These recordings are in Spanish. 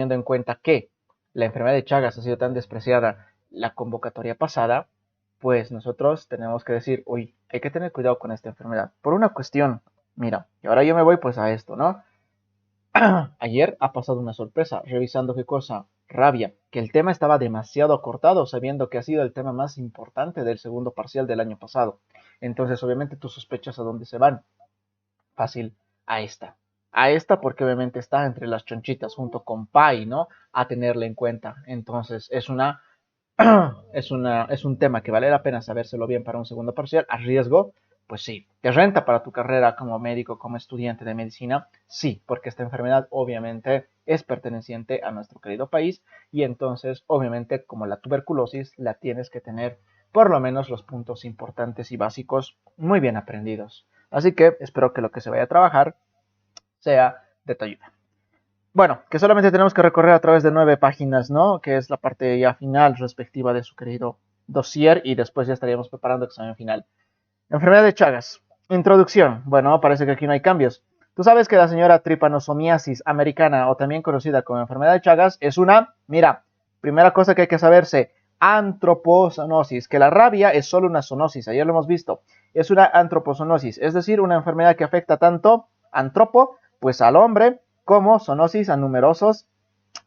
teniendo en cuenta que la enfermedad de Chagas ha sido tan despreciada la convocatoria pasada, pues nosotros tenemos que decir, uy, hay que tener cuidado con esta enfermedad. Por una cuestión, mira, y ahora yo me voy pues a esto, ¿no? Ayer ha pasado una sorpresa, revisando qué cosa, rabia, que el tema estaba demasiado acortado, sabiendo que ha sido el tema más importante del segundo parcial del año pasado. Entonces, obviamente, tú sospechas a dónde se van. Fácil, a esta. A esta porque obviamente está entre las chonchitas junto con Pai, ¿no? A tenerla en cuenta. Entonces, es un tema que vale la pena sabérselo bien para un segundo parcial. ¿A riesgo? Pues sí. ¿Te renta para tu carrera como médico, como estudiante de medicina? Sí, porque esta enfermedad obviamente es perteneciente a nuestro querido país y entonces obviamente como la tuberculosis la tienes que tener por lo menos los puntos importantes y básicos muy bien aprendidos. Así que espero que lo que se vaya a trabajar sea de tu ayuda. Bueno, que solamente tenemos que recorrer a través de 9 páginas, ¿no? Que es la parte ya final respectiva de su querido dossier y después ya estaríamos preparando el examen final. Enfermedad de Chagas. Introducción. Bueno, parece que aquí no hay cambios. Tú sabes que la señora tripanosomiasis americana, o también conocida como enfermedad de Chagas, es una, mira, primera cosa que hay que saberse, antropozonosis, que la rabia es solo una zoonosis, ayer lo hemos visto, es una antropozonosis, es decir, una enfermedad que afecta tanto antropo, pues al hombre, como zoonosis a numerosos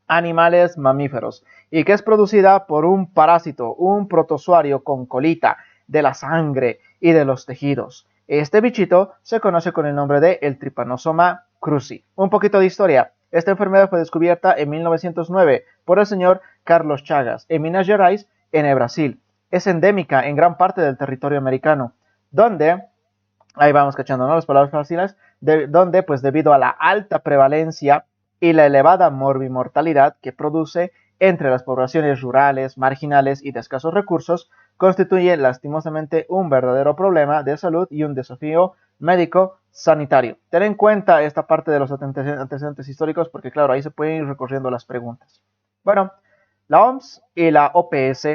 animales mamíferos, y que es producida por un parásito, un protozoario con colita de la sangre y de los tejidos. Este bichito se conoce con el nombre de el Trypanosoma cruzi. Un poquito de historia. Esta enfermedad fue descubierta en 1909 por el señor Carlos Chagas en Minas Gerais, en el Brasil. Es endémica en gran parte del territorio americano, donde, ahí vamos cachando, ¿no? Las palabras fáciles, donde pues debido a la alta prevalencia y la elevada morbimortalidad que produce entre las poblaciones rurales, marginales y de escasos recursos, constituye lastimosamente un verdadero problema de salud y un desafío médico sanitario. Ten en cuenta esta parte de los antecedentes históricos porque claro, ahí se pueden ir recorriendo las preguntas. Bueno, la OMS y la OPS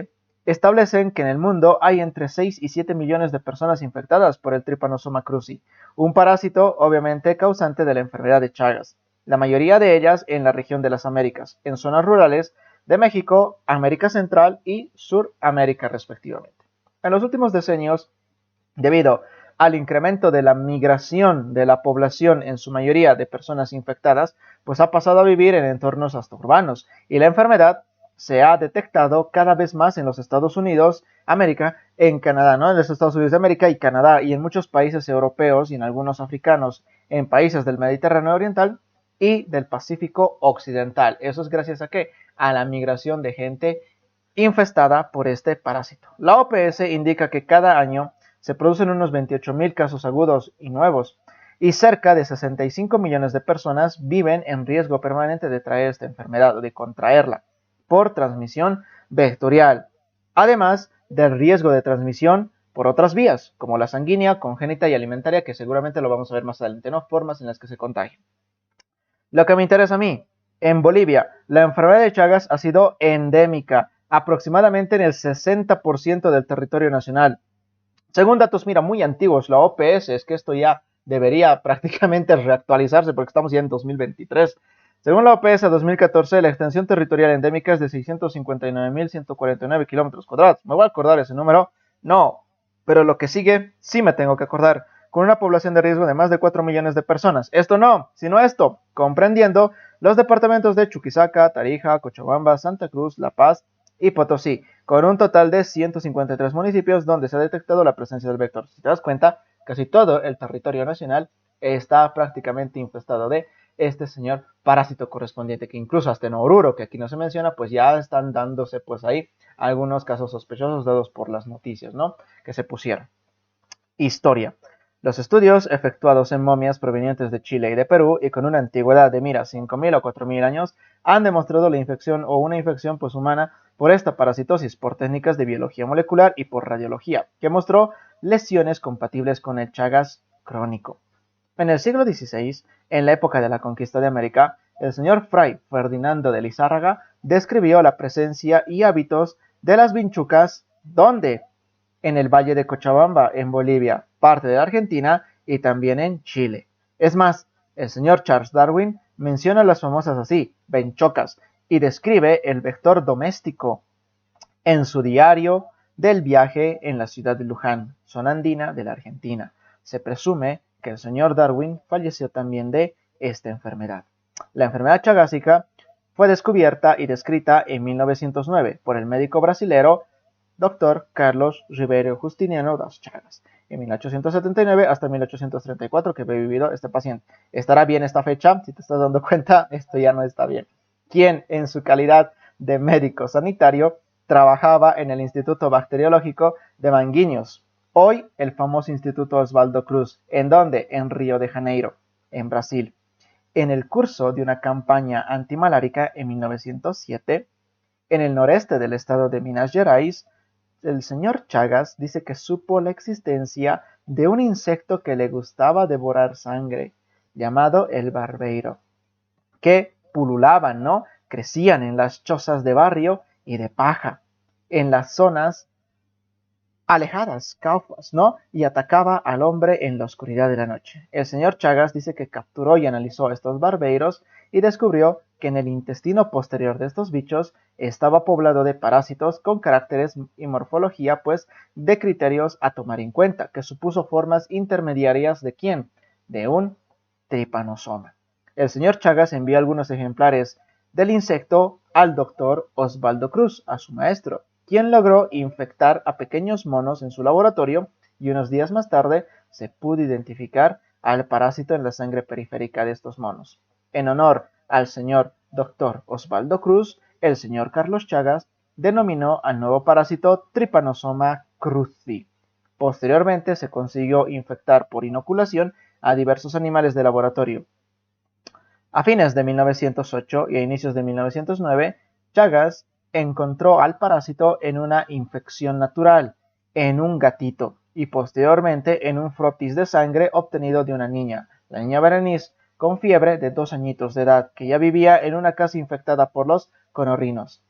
establecen que en el mundo hay entre 6 y 7 millones de personas infectadas por el Trypanosoma cruzi, un parásito obviamente causante de la enfermedad de Chagas, la mayoría de ellas en la región de las Américas, en zonas rurales de México, América Central y Suramérica respectivamente. En los últimos decenios, debido al incremento de la migración de la población, en su mayoría de personas infectadas, pues ha pasado a vivir en entornos hasta urbanos y la enfermedad se ha detectado cada vez más en los Estados Unidos, América, en Canadá, ¿no? En los Estados Unidos de América y Canadá y en muchos países europeos y en algunos africanos, en países del Mediterráneo Oriental y del Pacífico Occidental. ¿Eso es gracias a qué? A la migración de gente infestada por este parásito. La OPS indica que cada año se producen unos 28.000 casos agudos y nuevos, y cerca de 65 millones de personas viven en riesgo permanente de traer esta enfermedad o de contraerla por transmisión vectorial, además del riesgo de transmisión por otras vías, como la sanguínea, congénita y alimentaria, que seguramente lo vamos a ver más adelante, ¿no? Formas en las que se contagian. Lo que me interesa a mí, en Bolivia, la enfermedad de Chagas ha sido endémica, aproximadamente en el 60% del territorio nacional. Según datos, mira, muy antiguos, la OPS, es que esto ya debería prácticamente reactualizarse porque estamos ya en 2023. Según la OPS 2014, la extensión territorial endémica es de 659.149 kilómetros cuadrados. ¿Me voy a acordar ese número? No, pero lo que sigue sí me tengo que acordar. Con una población de riesgo de más de 4 millones de personas. Esto no, sino esto, comprendiendo los departamentos de Chuquisaca, Tarija, Cochabamba, Santa Cruz, La Paz y Potosí, con un total de 153 municipios donde se ha detectado la presencia del vector. Si te das cuenta, casi todo el territorio nacional está prácticamente infestado de este señor parásito correspondiente, que incluso hasta en Oruro, que aquí no se menciona, pues ya están dándose pues ahí algunos casos sospechosos dados por las noticias, ¿no? Que se pusieron. Historia. Los estudios efectuados en momias provenientes de Chile y de Perú y con una antigüedad de mira 5.000 o 4.000 años han demostrado la infección o una infección pues humana por esta parasitosis por técnicas de biología molecular y por radiología, que mostró lesiones compatibles con el Chagas crónico. En el siglo XVI, en la época de la conquista de América, el señor Fray Ferdinando de Lizárraga describió la presencia y hábitos de las vinchucas, donde en el Valle de Cochabamba, en Bolivia, parte de la Argentina y también en Chile. Es más, el señor Charles Darwin menciona las famosas así, benchocas, y describe el vector doméstico en su diario del viaje en la ciudad de Luján, zona andina de la Argentina. Se presume que el señor Darwin falleció también de esta enfermedad. La enfermedad chagásica fue descubierta y descrita en 1909 por el médico brasilero Dr. Carlos Ribeiro Justiniano das Chagas. En 1879 hasta 1834 que había vivido este paciente. ¿Estará bien esta fecha? Si te estás dando cuenta, esto ya no está bien. Quien en su calidad de médico sanitario trabajaba en el Instituto Bacteriológico de Manguinhos, hoy el famoso Instituto Oswaldo Cruz. ¿En dónde? En Río de Janeiro, en Brasil. En el curso de una campaña antimalárica en 1907, en el noreste del estado de Minas Gerais, el señor Chagas dice que supo la existencia de un insecto que le gustaba devorar sangre, llamado el barbeiro, que pululaban, ¿no? Crecían en las chozas de barrio y de paja, en las zonas alejadas, caufas, ¿no? Y atacaba al hombre en la oscuridad de la noche. El señor Chagas dice que capturó y analizó estos barbeiros y descubrió que en el intestino posterior de estos bichos estaba poblado de parásitos con caracteres y morfología, pues, de criterios a tomar en cuenta, que supuso formas intermediarias de ¿quién? De un tripanosoma. El señor Chagas envió algunos ejemplares del insecto al doctor Osvaldo Cruz, a su maestro, quien logró infectar a pequeños monos en su laboratorio y unos días más tarde se pudo identificar al parásito en la sangre periférica de estos monos. En honor al señor Dr. Osvaldo Cruz, el señor Carlos Chagas denominó al nuevo parásito Trypanosoma cruzi. Posteriormente se consiguió infectar por inoculación a diversos animales de laboratorio. A fines de 1908 y a inicios de 1909, Chagas encontró al parásito en una infección natural, en un gatito, y posteriormente en un frotis de sangre obtenido de una niña, la niña Berenice, con fiebre de 2 añitos de edad, que ya vivía en una casa infectada por los conorrinos.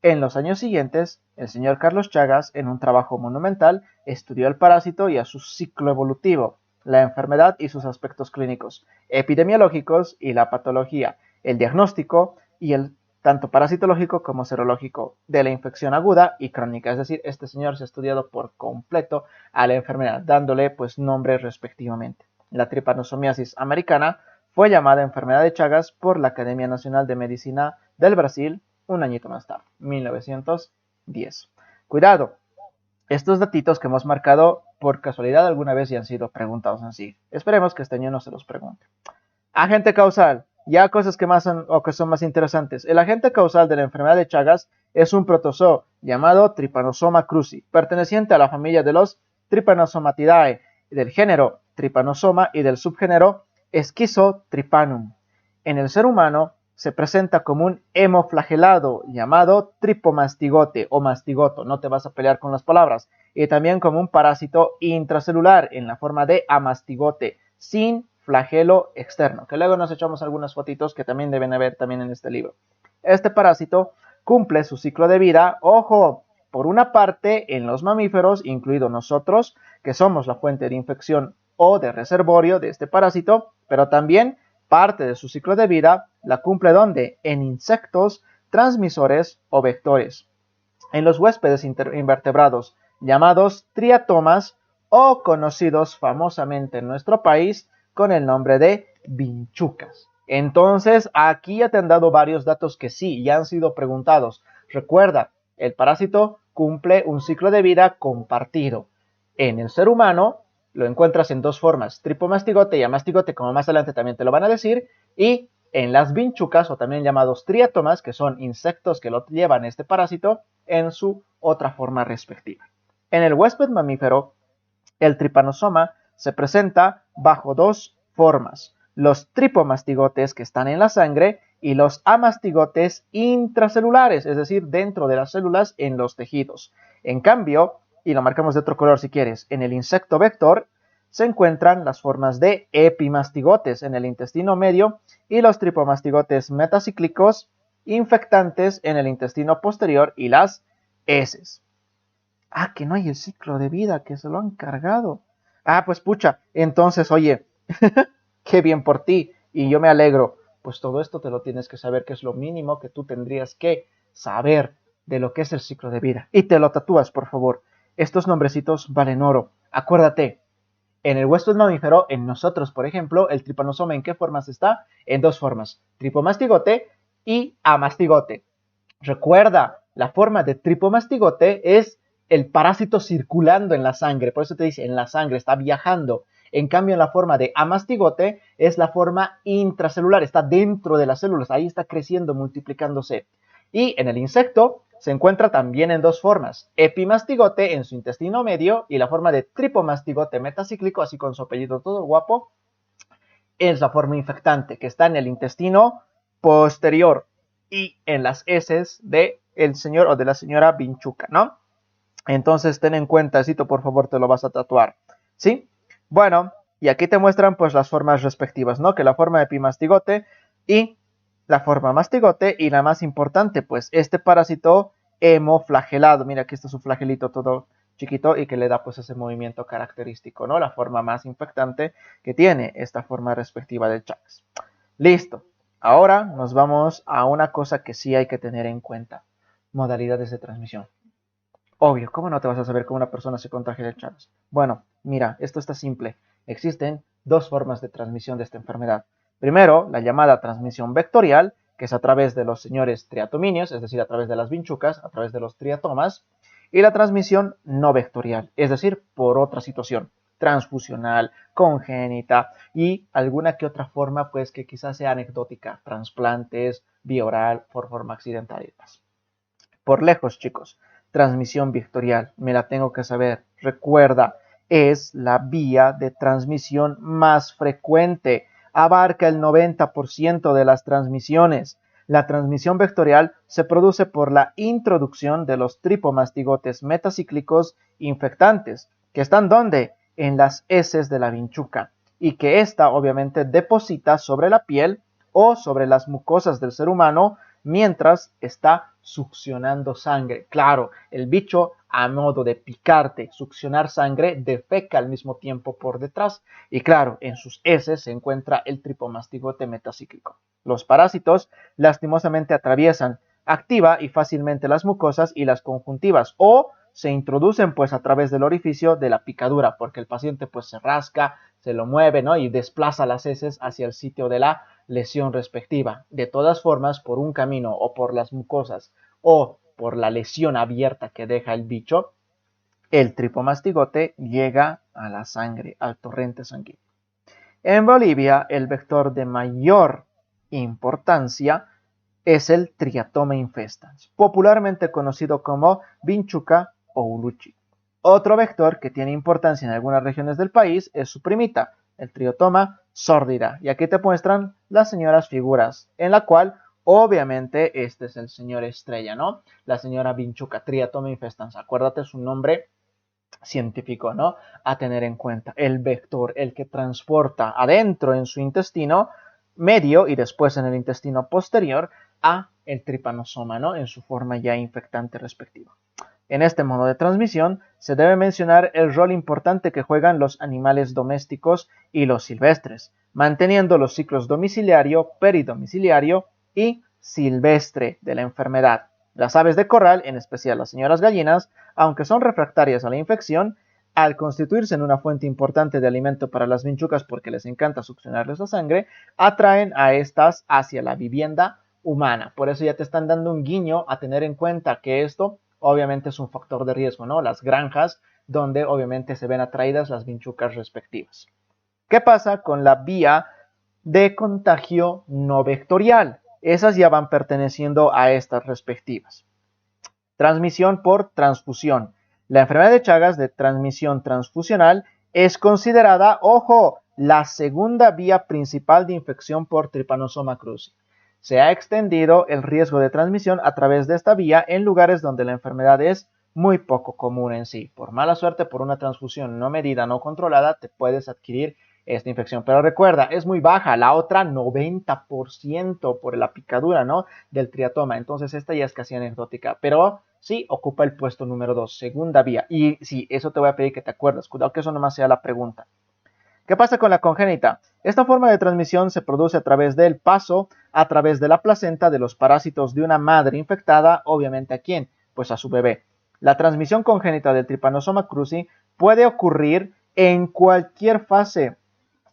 En los años siguientes, el señor Carlos Chagas, en un trabajo monumental, estudió el parásito y a su ciclo evolutivo, la enfermedad y sus aspectos clínicos, epidemiológicos y la patología, el diagnóstico y el tanto parasitológico como serológico de la infección aguda y crónica. Es decir, este señor se ha estudiado por completo a la enfermedad, dándole pues nombres respectivamente. La tripanosomiasis americana fue llamada enfermedad de Chagas por la Academia Nacional de Medicina del Brasil un añito más tarde, 1910. Cuidado, estos datitos que hemos marcado por casualidad alguna vez ya han sido preguntados en sí. Esperemos que este año no se los pregunte. Agente causal, ya cosas que más son, o que son más interesantes. El agente causal de la enfermedad de Chagas es un protozoo llamado Trypanosoma cruzi, perteneciente a la familia de los Trypanosomatidae, del género Trypanosoma y del subgénero Schizotrypanum. En el ser humano se presenta como un hemoflagelado llamado tripomastigote o mastigoto, no te vas a pelear con las palabras, y también como un parásito intracelular en la forma de amastigote, sin flagelo externo, que luego nos echamos algunas fotitos que también deben haber también en este libro. Este parásito cumple su ciclo de vida, ojo, por una parte en los mamíferos, incluido nosotros, que somos la fuente de infección o de reservorio de este parásito, pero también parte de su ciclo de vida la cumple ¿dónde? En insectos, transmisores o vectores. En los huéspedes invertebrados llamados triatomas o conocidos famosamente en nuestro país con el nombre de vinchucas. Entonces, aquí ya te han dado varios datos que sí, ya han sido preguntados. Recuerda, el parásito cumple un ciclo de vida compartido. En el ser humano lo encuentras en dos formas, tripomastigote y amastigote, como más adelante también te lo van a decir, y en las vinchucas, o también llamados triatomas, que son insectos que lo llevan este parásito, en su otra forma respectiva. En el huésped mamífero, el tripanosoma se presenta bajo dos formas, los tripomastigotes que están en la sangre y los amastigotes intracelulares, es decir, dentro de las células en los tejidos. En cambio, y lo marcamos de otro color si quieres, en el insecto vector se encuentran las formas de epimastigotes en el intestino medio y los tripomastigotes metacíclicos infectantes en el intestino posterior y las heces. Ah, que no hay el ciclo de vida, que se lo han cargado. Ah, pues pucha, entonces, oye, qué bien por ti y yo me alegro. Pues todo esto te lo tienes que saber, que es lo mínimo que tú tendrías que saber de lo que es el ciclo de vida. Y te lo tatúas, por favor. Estos nombrecitos valen oro. Acuérdate, en el hueso del mamífero, en nosotros, por ejemplo, el tripanosoma, ¿en qué formas está? En dos formas, tripomastigote y amastigote. Recuerda, la forma de tripomastigote es el parásito circulando en la sangre, por eso te dice en la sangre, está viajando. En cambio, en la forma de amastigote es la forma intracelular, está dentro de las células, ahí está creciendo, multiplicándose. Y en el insecto se encuentra también en dos formas, epimastigote en su intestino medio y la forma de tripomastigote metacíclico, así con su apellido todo guapo, es la forma infectante que está en el intestino posterior y en las heces de el señor o de la señora Vinchuca, ¿no? Entonces ten en cuenta, Cito, por favor, te lo vas a tatuar, ¿sí? Bueno, y aquí te muestran pues las formas respectivas, ¿no? Que la forma de epimastigote y la forma mastigote y la más importante, pues este parásito hemoflagelado. Mira, aquí está su flagelito todo chiquito y que le da pues ese movimiento característico, ¿no? La forma más infectante que tiene esta forma respectiva del Chagas. Listo. Ahora nos vamos a una cosa que sí hay que tener en cuenta. Modalidades de transmisión. Obvio, ¿cómo no te vas a saber cómo una persona se contagia del Chagas? Bueno, mira, esto está simple. Existen dos formas de transmisión de esta enfermedad. Primero, la llamada transmisión vectorial, que es a través de los señores triatominios, es decir, a través de las vinchucas, a través de los triatomas, y la transmisión no vectorial, es decir, por otra situación, transfusional, congénita y alguna que otra forma, pues que quizás sea anecdótica, trasplantes, vía oral, por forma accidental y demás. Por lejos, chicos, transmisión vectorial, me la tengo que saber. Recuerda, es la vía de transmisión más frecuente. Abarca el 90% de las transmisiones. La transmisión vectorial se produce por la introducción de los tripomastigotes metacíclicos infectantes, que están ¿dónde? En las heces de la vinchuca, y que ésta obviamente deposita sobre la piel o sobre las mucosas del ser humano mientras está succionando sangre. Claro, el bicho a modo de picarte, succionar sangre, defeca al mismo tiempo por detrás y claro, en sus heces se encuentra el tripomastigote metacíclico. Los parásitos lastimosamente atraviesan activa y fácilmente las mucosas y las conjuntivas o se introducen pues a través del orificio de la picadura porque el paciente pues se rasca, se lo mueve, ¿no? Y desplaza las heces hacia el sitio de la lesión respectiva. De todas formas, por un camino o por las mucosas o por la lesión abierta que deja el bicho, el tripomastigote llega a la sangre, al torrente sanguíneo. En Bolivia, el vector de mayor importancia es el Triatoma infestans, popularmente conocido como vinchuca o uluchi. Otro vector que tiene importancia en algunas regiones del país es su primita, el Triatoma sordida. Y aquí te muestran las señoras figuras, en la cual obviamente este es el señor estrella, ¿no? La señora vinchuca, Triatoma infestans. Acuérdate su nombre científico, ¿no? A tener en cuenta. El vector, el que transporta adentro en su intestino medio y después en el intestino posterior a el tripanosoma, ¿no? En su forma ya infectante respectiva. En este modo de transmisión se debe mencionar el rol importante que juegan los animales domésticos y los silvestres, manteniendo los ciclos domiciliario, peridomiciliario y silvestre de la enfermedad. Las aves de corral, en especial las señoras gallinas, aunque son refractarias a la infección, al constituirse en una fuente importante de alimento para las vinchucas porque les encanta succionarles la sangre, atraen a estas hacia la vivienda humana. Por eso ya te están dando un guiño a tener en cuenta que esto obviamente es un factor de riesgo, ¿no? Las granjas donde obviamente se ven atraídas las vinchucas respectivas. ¿Qué pasa con la vía de contagio no vectorial? Esas ya van perteneciendo a estas respectivas. Transmisión por transfusión. La enfermedad de Chagas de transmisión transfusional es considerada, ojo, la segunda vía principal de infección por Trypanosoma cruzi. Se ha extendido el riesgo de transmisión a través de esta vía en lugares donde la enfermedad es muy poco común en sí. Por mala suerte, por una transfusión no medida, no controlada, te puedes adquirir esta infección. Pero recuerda, es muy baja, la otra 90% por la picadura, ¿no? Del triatoma. Entonces esta ya es casi anecdótica, pero sí ocupa el puesto número 2, segunda vía. Y sí, eso te voy a pedir que te acuerdes. Cuidado que eso nomás sea la pregunta. ¿Qué pasa con la congénita? Esta forma de transmisión se produce a través del paso a través de la placenta de los parásitos de una madre infectada, obviamente ¿a quién? Pues a su bebé. La transmisión congénita del Trypanosoma cruzi puede ocurrir en cualquier fase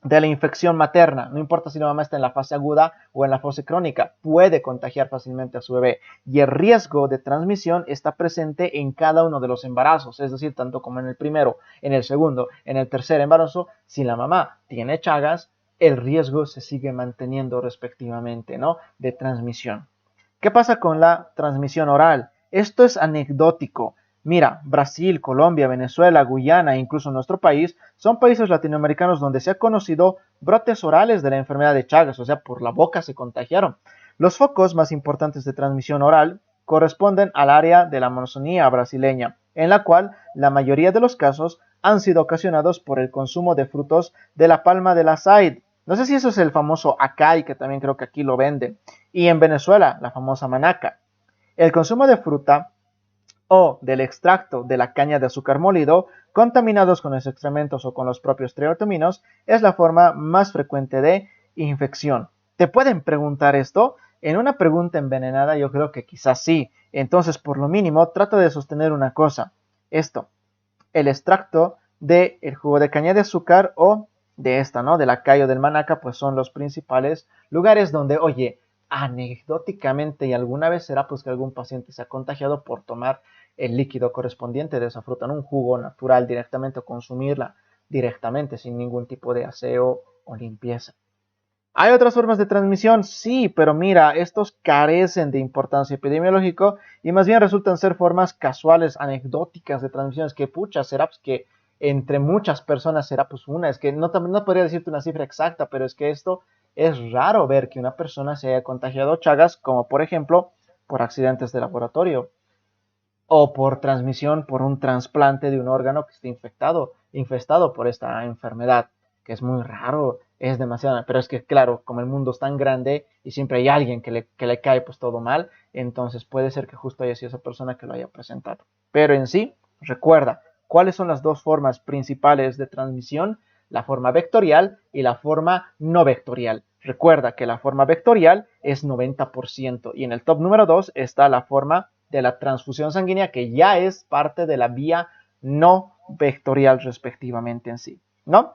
de la infección materna, no importa si la mamá está en la fase aguda o en la fase crónica, puede contagiar fácilmente a su bebé y el riesgo de transmisión está presente en cada uno de los embarazos, es decir, tanto como en el primero, en el segundo, en el tercer embarazo, si la mamá tiene Chagas, el riesgo se sigue manteniendo respectivamente, ¿no? De transmisión. ¿Qué pasa con la transmisión oral? Esto es anecdótico. Mira, Brasil, Colombia, Venezuela, Guyana e incluso nuestro país son países latinoamericanos donde se ha conocido brotes orales de la enfermedad de Chagas, o sea, por la boca se contagiaron. Los focos más importantes de transmisión oral corresponden al área de la Amazonía brasileña, en la cual la mayoría de los casos han sido ocasionados por el consumo de frutos de la palma del açaí. No sé si eso es el famoso acai, que también creo que aquí lo venden. Y en Venezuela, la famosa manaca. El consumo de fruta o del extracto de la caña de azúcar molido, contaminados con los excrementos o con los propios triotominos, es la forma más frecuente de infección. ¿Te pueden preguntar esto? En una pregunta envenenada yo creo que quizás sí. Entonces, por lo mínimo, trata de sostener una cosa. Esto, el extracto del jugo de caña de azúcar o de esta, ¿no? De la caña o del manaca, pues son los principales lugares donde, oye, anecdóticamente y alguna vez será pues que algún paciente se ha contagiado por tomar el líquido correspondiente de esa fruta, ¿no? Un jugo natural directamente o consumirla directamente sin ningún tipo de aseo o limpieza. ¿Hay otras formas de transmisión? Sí, pero mira, estos carecen de importancia epidemiológica y más bien resultan ser formas casuales, anecdóticas de transmisiones que pucha, será pues que entre muchas personas será pues una, es que no podría decirte una cifra exacta, pero es que esto es raro ver que una persona se haya contagiado Chagas, como por ejemplo por accidentes de laboratorio o por transmisión por un trasplante de un órgano que esté infestado por esta enfermedad, que es muy raro, es demasiado, pero es que claro, como el mundo es tan grande y siempre hay alguien que le cae pues todo mal, entonces puede ser que justo haya sido esa persona que lo haya presentado. Pero en sí, recuerda, ¿cuáles son las dos formas principales de transmisión? La forma vectorial y la forma no vectorial. Recuerda que la forma vectorial es 90% y en el top número 2 está la forma de la transfusión sanguínea que ya es parte de la vía no vectorial respectivamente en sí, ¿no?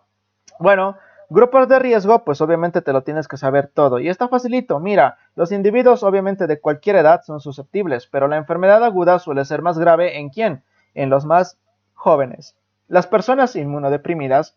Bueno, grupos de riesgo, pues obviamente te lo tienes que saber todo. Y está facilito, mira, los individuos obviamente de cualquier edad son susceptibles, pero la enfermedad aguda suele ser más grave ¿en quién? En los más jóvenes. Las personas inmunodeprimidas,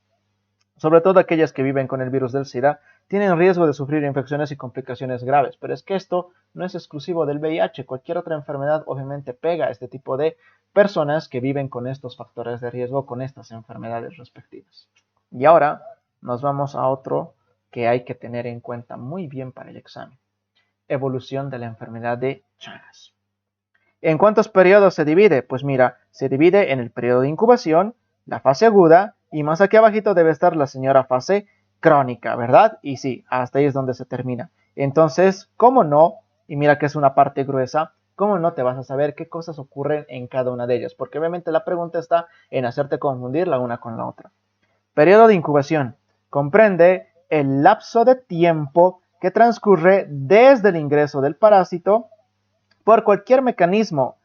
sobre todo aquellas que viven con el virus del SIDA, tienen riesgo de sufrir infecciones y complicaciones graves. Pero es que esto no es exclusivo del VIH. Cualquier otra enfermedad obviamente pega a este tipo de personas que viven con estos factores de riesgo, con estas enfermedades respectivas. Y ahora nos vamos a otro que hay que tener en cuenta muy bien para el examen. Evolución de la enfermedad de Chagas. ¿En cuántos periodos se divide? Pues mira, se divide en el periodo de incubación, la fase aguda y más aquí abajito debe estar la señora fase crónica, ¿verdad? Y sí, hasta ahí es donde se termina. Entonces, ¿cómo no? Y mira que es una parte gruesa, ¿cómo no te vas a saber qué cosas ocurren en cada una de ellas? Porque obviamente la pregunta está en hacerte confundir la una con la otra. Periodo de incubación. Comprende el lapso de tiempo que transcurre desde el ingreso del parásito por cualquier mecanismo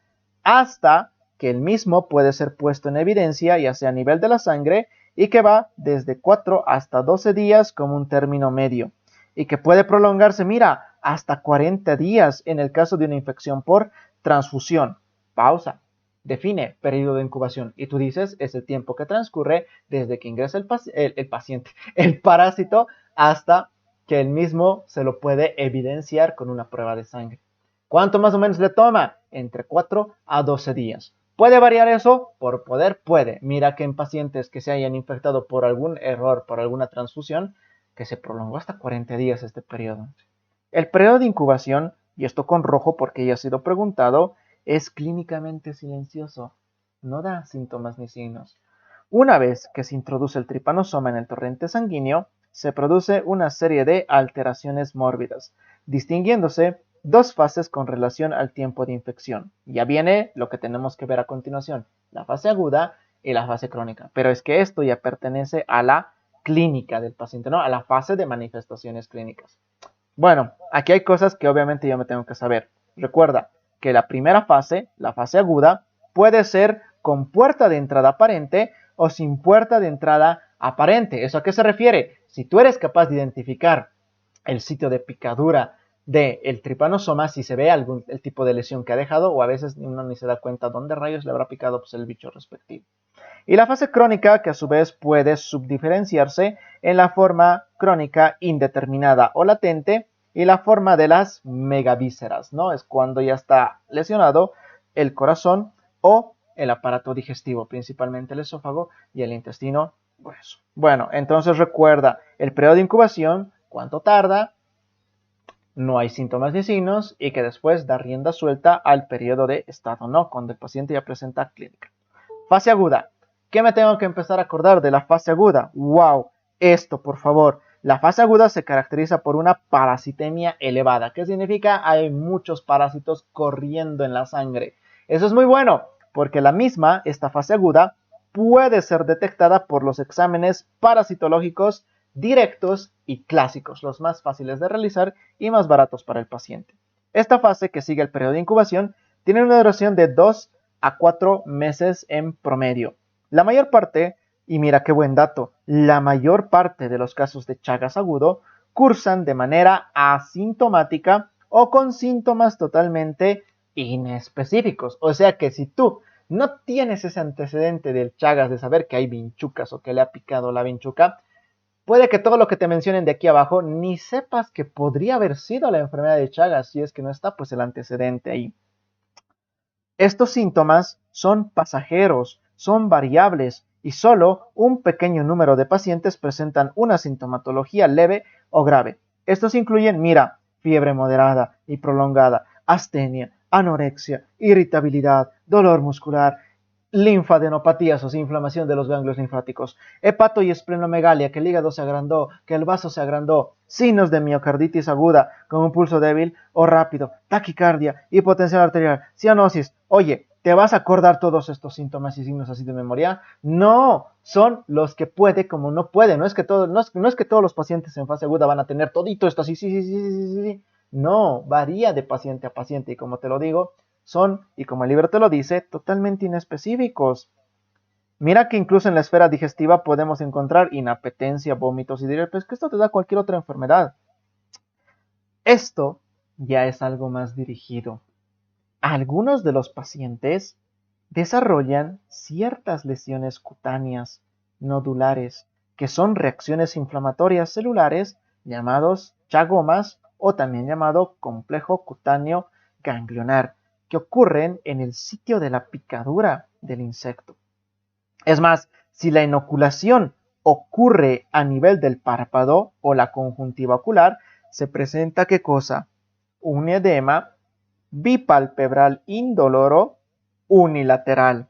hasta que el mismo puede ser puesto en evidencia, ya sea a nivel de la sangre, y que va desde 4 hasta 12 días como un término medio, y que puede prolongarse, mira, hasta 40 días en el caso de una infección por transfusión. Pausa. Define periodo de incubación y tú dices es el tiempo que transcurre desde que ingresa el paciente, el parásito, hasta que el mismo se lo puede evidenciar con una prueba de sangre. ¿Cuánto más o menos le toma? Entre 4 a 12 días. ¿Puede variar eso? Por poder, puede. Mira que en pacientes que se hayan infectado por algún error, por alguna transfusión, que se prolongó hasta 40 días este periodo. El periodo de incubación, y esto con rojo porque ya ha sido preguntado, es clínicamente silencioso. No da síntomas ni signos. Una vez que se introduce el tripanosoma en el torrente sanguíneo, se produce una serie de alteraciones mórbidas, distinguiéndose dos fases con relación al tiempo de infección. Ya viene lo que tenemos que ver a continuación, la fase aguda y la fase crónica. Pero es que esto ya pertenece a la clínica del paciente, ¿no? A la fase de manifestaciones clínicas. Bueno, aquí hay cosas que obviamente yo me tengo que saber. Recuerda que la primera fase, la fase aguda, puede ser con puerta de entrada aparente o sin puerta de entrada aparente. ¿Eso a qué se refiere? Si tú eres capaz de identificar el sitio de picadura del tripanosoma, si se ve el tipo de lesión que ha dejado, o a veces uno ni se da cuenta dónde rayos le habrá picado pues, el bicho respectivo. Y la fase crónica, que a su vez puede subdiferenciarse en la forma crónica indeterminada o latente y la forma de las megavísceras, ¿no? Es cuando ya está lesionado el corazón o el aparato digestivo, principalmente el esófago y el intestino grueso. Bueno, entonces recuerda el periodo de incubación, cuánto tarda, no hay síntomas ni signos y que después da rienda suelta al periodo de estado, ¿no? Cuando el paciente ya presenta clínica. Fase aguda. ¿Qué me tengo que empezar a acordar de la fase aguda? ¡Wow! Esto, por favor. La fase aguda se caracteriza por una parasitemia elevada. ¿Qué significa? Hay muchos parásitos corriendo en la sangre. Eso es muy bueno, porque esta fase aguda, puede ser detectada por los exámenes parasitológicos directos y clásicos, los más fáciles de realizar y más baratos para el paciente. Esta fase, que sigue el periodo de incubación, tiene una duración de 2 a 4 meses en promedio. La mayor parte, y mira qué buen dato, la mayor parte de los casos de Chagas agudo cursan de manera asintomática o con síntomas totalmente inespecíficos. O sea que si tú no tienes ese antecedente del Chagas de saber que hay vinchucas o que le ha picado la vinchuca, puede que todo lo que te mencionen de aquí abajo ni sepas que podría haber sido la enfermedad de Chagas, si es que no está pues el antecedente ahí. Estos síntomas son pasajeros, son variables y solo un pequeño número de pacientes presentan una sintomatología leve o grave. Estos incluyen, mira, fiebre moderada y prolongada, astenia, anorexia, irritabilidad, dolor muscular, linfadenopatías, o sea, inflamación de los ganglios linfáticos, hepato y esplenomegalia, que el hígado se agrandó, que el vaso se agrandó, signos de miocarditis aguda con un pulso débil o rápido, taquicardia, hipotensión arterial, cianosis. Oye, ¿te vas a acordar todos estos síntomas y signos así de memoria? No, son los que puede como no puede. No es que todos los pacientes en fase aguda van a tener todito esto así, sí. No, varía de paciente a paciente y como te lo digo, son, y como el libro te lo dice, totalmente inespecíficos. Mira que incluso en la esfera digestiva podemos encontrar inapetencia, vómitos y diré, pues que esto te da cualquier otra enfermedad. Esto ya es algo más dirigido. Algunos de los pacientes desarrollan ciertas lesiones cutáneas nodulares, que son reacciones inflamatorias celulares llamados chagomas o también llamado complejo cutáneo ganglionar, que ocurren en el sitio de la picadura del insecto. Es más, si la inoculación ocurre a nivel del párpado o la conjuntiva ocular, se presenta ¿qué cosa? Un edema bipalpebral indoloro unilateral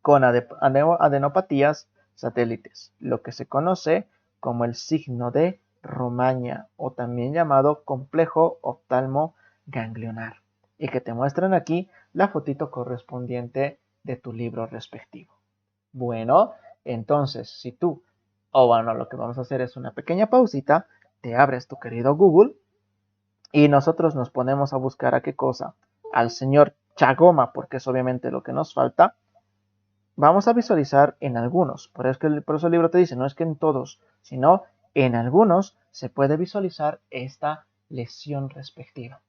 con adenopatías satélites, lo que se conoce como el signo de Romaña o también llamado complejo oftalmo ganglionar, y que te muestran aquí la fotito correspondiente de tu libro respectivo. Bueno, entonces si tú, bueno, lo que vamos a hacer es una pequeña pausita, te abres tu querido Google y nosotros nos ponemos a buscar a qué cosa, al señor Chagoma, porque es obviamente lo que nos falta. Vamos a visualizar en algunos, por eso el libro te dice, no es que en todos, sino en algunos se puede visualizar esta lesión respectiva,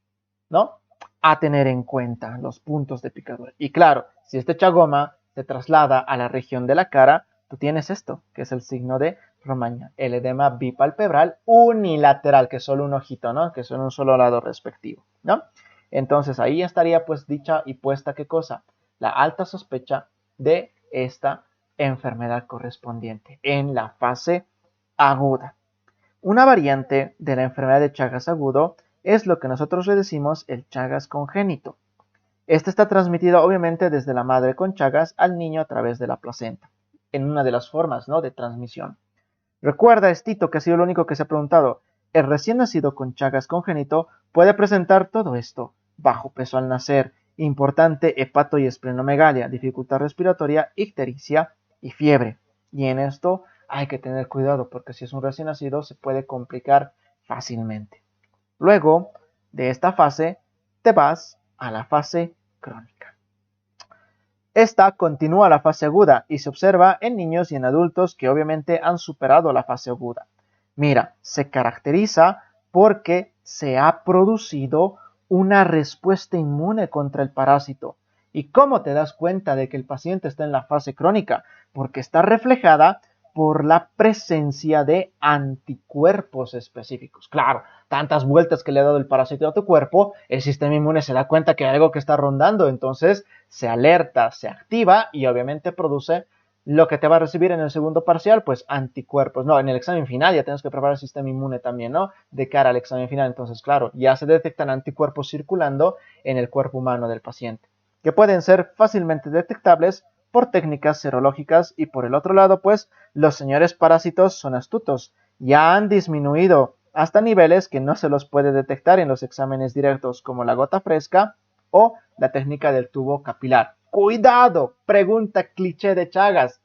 ¿no? A tener en cuenta los puntos de picadura. Y claro, si este chagoma se traslada a la región de la cara, tú tienes esto, que es el signo de Romaña, el edema bipalpebral unilateral, que es solo un ojito, ¿no? Que es en un solo lado respectivo, ¿no? Entonces ahí estaría pues dicha y puesta ¿qué cosa? La alta sospecha de esta enfermedad correspondiente en la fase aguda. Una variante de la enfermedad de Chagas agudo es lo que nosotros le decimos el Chagas congénito. Este está transmitido obviamente desde la madre con Chagas al niño a través de la placenta, en una de las formas, ¿no?, de transmisión. Recuerda, Estito, que ha sido lo único que se ha preguntado, el recién nacido con Chagas congénito puede presentar todo esto: bajo peso al nacer, importante hepato y esplenomegalia, dificultad respiratoria, ictericia y fiebre. Y en esto hay que tener cuidado porque si es un recién nacido se puede complicar fácilmente. Luego de esta fase te vas a la fase crónica. Esta continúa la fase aguda y se observa en niños y en adultos que obviamente han superado la fase aguda. Mira, se caracteriza porque se ha producido una respuesta inmune contra el parásito. ¿Y cómo te das cuenta de que el paciente está en la fase crónica? Porque está reflejada por la presencia de anticuerpos específicos. Claro, tantas vueltas que le ha dado el parásito a tu cuerpo, el sistema inmune se da cuenta que hay algo que está rondando, entonces se alerta, se activa y obviamente produce lo que te va a recibir en el segundo parcial, pues anticuerpos. No, en el examen final ya tienes que preparar el sistema inmune también, ¿no? De cara al examen final. Entonces, claro, ya se detectan anticuerpos circulando en el cuerpo humano del paciente, que pueden ser fácilmente detectables por técnicas serológicas y por el otro lado, pues los señores parásitos son astutos. Ya han disminuido hasta niveles que no se los puede detectar en los exámenes directos como la gota fresca o la técnica del tubo capilar. ¡Cuidado! Pregunta cliché de Chagas.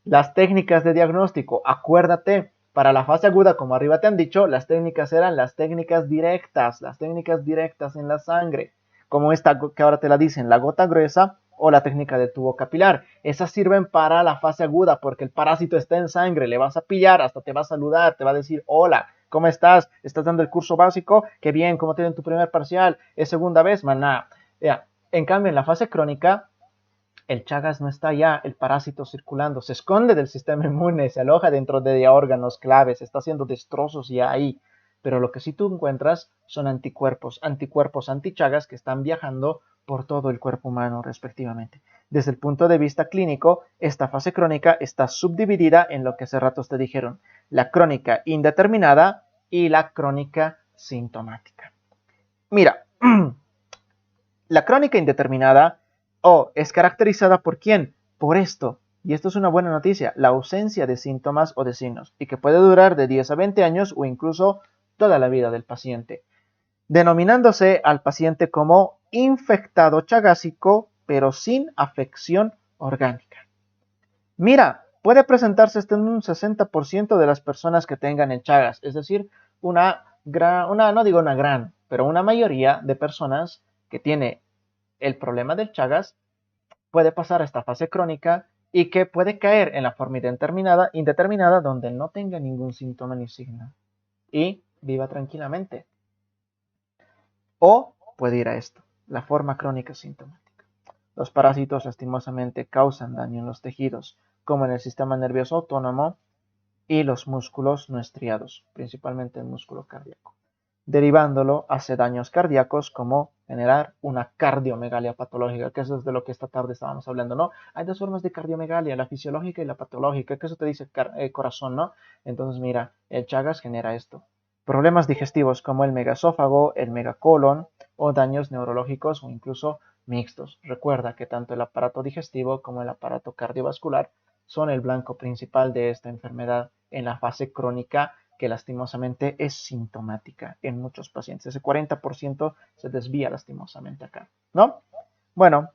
Las técnicas de diagnóstico, acuérdate, para la fase aguda, como arriba te han dicho, las técnicas eran las técnicas directas en la sangre, como esta que ahora te la dicen, la gota gruesa o la técnica del tubo capilar. Esas sirven para la fase aguda porque el parásito está en sangre, le vas a pillar, hasta te va a saludar, te va a decir, hola, ¿cómo estás? ¿Estás dando el curso básico? Qué bien, ¿cómo te dio en tu primer parcial? ¿Es segunda vez? Maná. En cambio, en la fase crónica, el Chagas no está ya, el parásito circulando, se esconde del sistema inmune, se aloja dentro de órganos claves, está haciendo destrozos ya ahí. Pero lo que sí tú encuentras son anticuerpos anti-Chagas que están viajando por todo el cuerpo humano respectivamente. Desde el punto de vista clínico, esta fase crónica está subdividida en lo que hace ratos te dijeron, la crónica indeterminada y la crónica sintomática. Mira, la crónica indeterminada es caracterizada por ¿quién? Por esto. Y esto es una buena noticia, la ausencia de síntomas o de signos, y que puede durar de 10 a 20 años o incluso toda la vida del paciente, denominándose al paciente como infectado chagásico, pero sin afección orgánica. Mira, puede presentarse hasta en un 60% de las personas que tengan el Chagas, es decir, no digo una gran, pero una mayoría de personas que tiene el problema del Chagas puede pasar a esta fase crónica y que puede caer en la forma indeterminada donde no tenga ningún síntoma ni signo y viva tranquilamente. O puede ir a esto, la forma crónica sintomática. Los parásitos lastimosamente causan daño en los tejidos, como en el sistema nervioso autónomo y los músculos no estriados, principalmente el músculo cardíaco. Derivándolo hace daños cardíacos como generar una cardiomegalia patológica, que eso es de lo que esta tarde estábamos hablando, ¿no? Hay dos formas de cardiomegalia, la fisiológica y la patológica, que eso te dice corazón, ¿no? Entonces mira, el Chagas genera esto. Problemas digestivos como el megaesófago, el megacolon o daños neurológicos o incluso mixtos. Recuerda que tanto el aparato digestivo como el aparato cardiovascular son el blanco principal de esta enfermedad en la fase crónica que lastimosamente es sintomática en muchos pacientes. Ese 40% se desvía lastimosamente acá, ¿no? Bueno,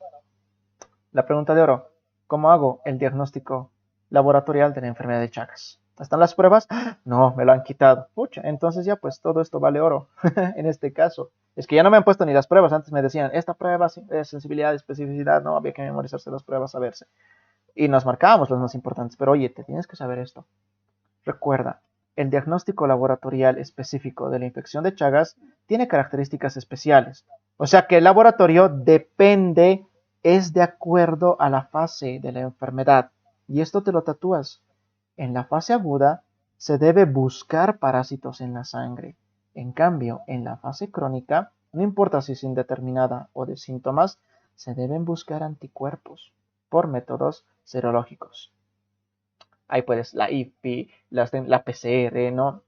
la pregunta de oro, ¿cómo hago el diagnóstico laboratorial de la enfermedad de Chagas? ¿Están las pruebas? No, me lo han quitado. Pucha, entonces ya pues todo esto vale oro en este caso. Es que ya no me han puesto ni las pruebas, antes me decían, esta prueba es sensibilidad, especificidad, no, había que memorizarse las pruebas a verse. Y nos marcábamos las más importantes, pero oye, te tienes que saber esto. Recuerda, el diagnóstico laboratorial específico de la infección de Chagas tiene características especiales. O sea que el laboratorio es de acuerdo a la fase de la enfermedad. Y esto te lo tatúas. En la fase aguda se debe buscar parásitos en la sangre. En cambio, en la fase crónica, no importa si es indeterminada o de síntomas, se deben buscar anticuerpos por métodos serológicos. Ahí puedes, la IFPI, la PCR, ¿no?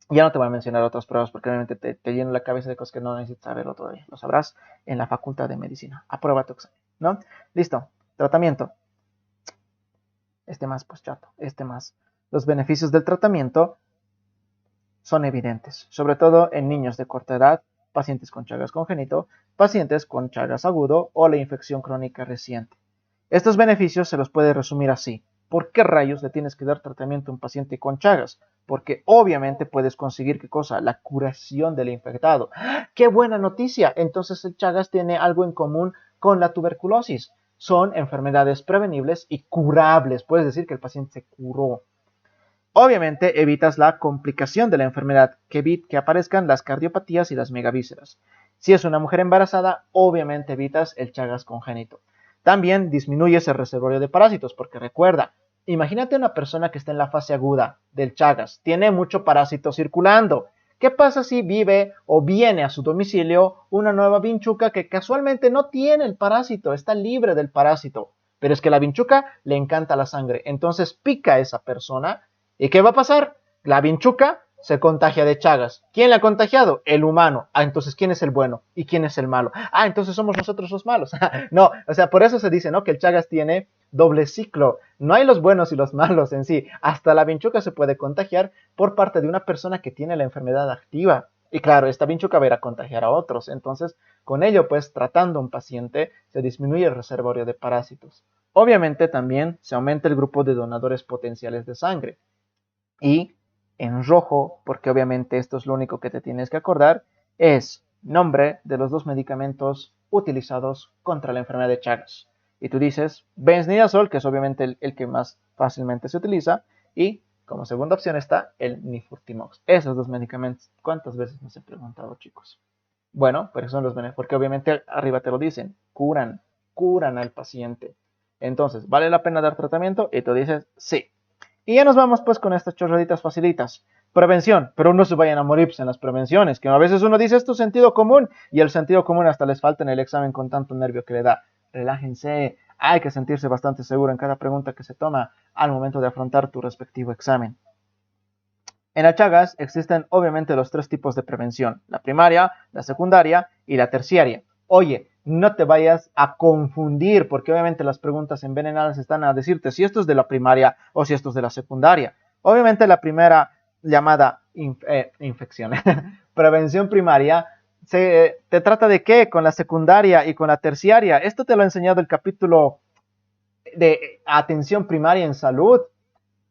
Ya no te voy a mencionar otras pruebas porque obviamente te lleno la cabeza de cosas que no necesitas saberlo todavía. Lo sabrás en la Facultad de Medicina. Aprueba tu examen, ¿no? Listo. Tratamiento. Más, pues chato. Más. Los beneficios del tratamiento son evidentes, sobre todo en niños de corta edad, pacientes con Chagas congénito, pacientes con Chagas agudo o la infección crónica reciente. Estos beneficios se los puede resumir así. ¿por qué rayos le tienes que dar tratamiento a un paciente con Chagas? Porque obviamente puedes conseguir, ¿qué cosa? La curación del infectado. ¡Qué buena noticia! Entonces el Chagas tiene algo en común con la tuberculosis. Son enfermedades prevenibles y curables. Puedes decir que el paciente se curó. Obviamente evitas la complicación de la enfermedad, que aparezcan las cardiopatías y las megavísceras. Si es una mujer embarazada, obviamente evitas el Chagas congénito. También disminuyes el reservorio de parásitos, porque recuerda, imagínate una persona que está en la fase aguda del Chagas, tiene mucho parásito circulando. ¿Qué pasa si vive o viene a su domicilio una nueva vinchuca que casualmente no tiene el parásito, está libre del parásito? Pero es que la vinchuca le encanta la sangre, entonces pica a esa persona. ¿Y qué va a pasar? La vinchuca se contagia de Chagas. ¿Quién la ha contagiado? El humano. Ah, entonces, ¿quién es el bueno? ¿Y quién es el malo? Ah, entonces somos nosotros los malos. No, o sea, por eso se dice, ¿no? Que el Chagas tiene doble ciclo. No hay los buenos y los malos en sí. Hasta la vinchuca se puede contagiar por parte de una persona que tiene la enfermedad activa. Y claro, esta vinchuca va a ir a contagiar a otros. Entonces, con ello, pues, tratando a un paciente, se disminuye el reservorio de parásitos. Obviamente, también se aumenta el grupo de donadores potenciales de sangre. Y en rojo, porque obviamente esto es lo único que te tienes que acordar, es nombre de los dos medicamentos utilizados contra la enfermedad de Chagas. Y tú dices benznidazol, que es obviamente el que más fácilmente se utiliza, y como segunda opción está el nifurtimox. Esos dos medicamentos, ¿cuántas veces nos he preguntado, chicos? Bueno, pero son los beneficios, porque obviamente arriba te lo dicen, curan al paciente. Entonces, ¿vale la pena dar tratamiento? Y tú dices, sí. Y ya nos vamos pues con estas chorraditas facilitas. Prevención, pero no se vayan a morirse en las prevenciones, que a veces uno dice esto es sentido común y el sentido común hasta les falta en el examen con tanto nervio que le da. Relájense, hay que sentirse bastante seguro en cada pregunta que se toma al momento de afrontar tu respectivo examen. En el Chagas existen obviamente los tres tipos de prevención, la primaria, la secundaria y la terciaria. Oye, no te vayas a confundir, porque obviamente las preguntas envenenadas están a decirte si esto es de la primaria o si esto es de la secundaria. Obviamente la primera llamada infección, prevención primaria, te trata de qué con la secundaria y con la terciaria. Esto te lo ha enseñado el capítulo de atención primaria en salud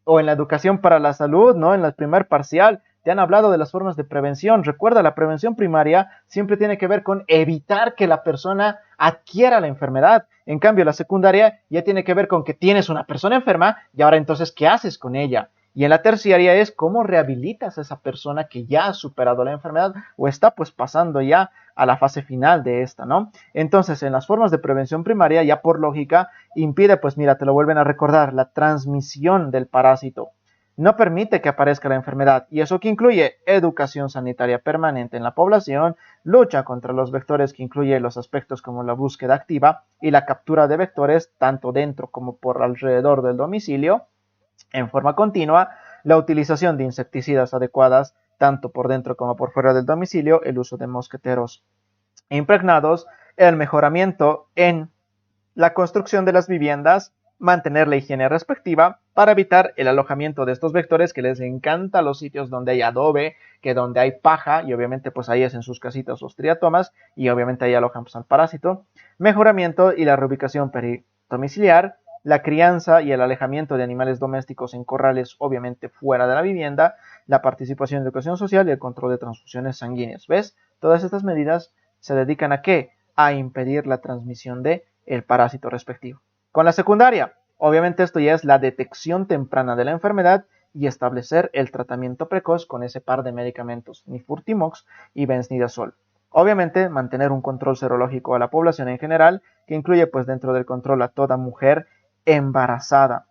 o en la educación para la salud, ¿no? En el primer parcial te han hablado de las formas de prevención. Recuerda, la prevención primaria siempre tiene que ver con evitar que la persona adquiera la enfermedad. En cambio, la secundaria ya tiene que ver con que tienes una persona enferma y ahora entonces, ¿qué haces con ella? Y en la terciaria es cómo rehabilitas a esa persona que ya ha superado la enfermedad o está pues pasando ya a la fase final de esta, ¿no? Entonces, en las formas de prevención primaria, ya por lógica, impide, pues mira, te lo vuelven a recordar, la transmisión del parásito. No permite que aparezca la enfermedad y eso que incluye educación sanitaria permanente en la población, lucha contra los vectores que incluye los aspectos como la búsqueda activa y la captura de vectores tanto dentro como por alrededor del domicilio en forma continua, la utilización de insecticidas adecuadas tanto por dentro como por fuera del domicilio, el uso de mosqueteros impregnados, el mejoramiento en la construcción de las viviendas, mantener la higiene respectiva para evitar el alojamiento de estos vectores que les encanta los sitios donde hay adobe, que donde hay paja y obviamente pues ahí es en sus casitas sus triatomas y obviamente ahí alojan pues, al parásito, mejoramiento y la reubicación peridomiciliar, la crianza y el alejamiento de animales domésticos en corrales obviamente fuera de la vivienda, la participación en educación social y el control de transfusiones sanguíneas. ¿Ves? Todas estas medidas se dedican a ¿qué? A impedir la transmisión de el parásito respectivo. Con la secundaria, obviamente esto ya es la detección temprana de la enfermedad y establecer el tratamiento precoz con ese par de medicamentos, nifurtimox y benznidazol. Obviamente mantener un control serológico a la población en general, que incluye pues dentro del control a toda mujer embarazada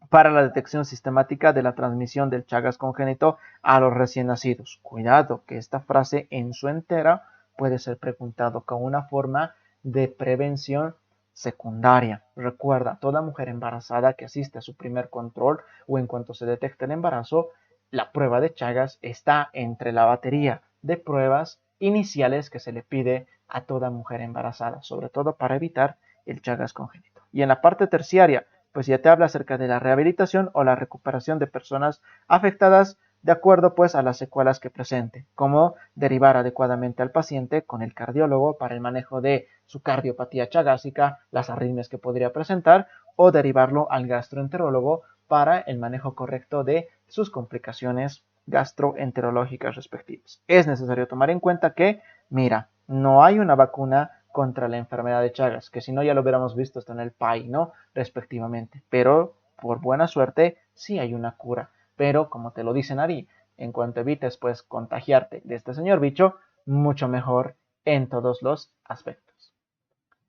para la detección sistemática de la transmisión del Chagas congénito a los recién nacidos. Cuidado, que esta frase en su entera puede ser preguntado con una forma de prevención secundaria. Recuerda, toda mujer embarazada que asiste a su primer control o en cuanto se detecta el embarazo, la prueba de Chagas está entre la batería de pruebas iniciales que se le pide a toda mujer embarazada, sobre todo para evitar el Chagas congénito. Y en la parte terciaria, pues ya te habla acerca de la rehabilitación o la recuperación de personas afectadas de acuerdo pues a las secuelas que presente, como derivar adecuadamente al paciente con el cardiólogo para el manejo de su cardiopatía chagásica, las arritmias que podría presentar o derivarlo al gastroenterólogo para el manejo correcto de sus complicaciones gastroenterológicas respectivas. Es necesario tomar en cuenta que, mira, no hay una vacuna contra la enfermedad de Chagas, que si no ya lo hubiéramos visto hasta en el PAI, ¿no? Respectivamente. Pero, por buena suerte, sí hay una cura. Pero, como te lo dicen Ari, en cuanto evites pues contagiarte de este señor bicho, mucho mejor en todos los aspectos.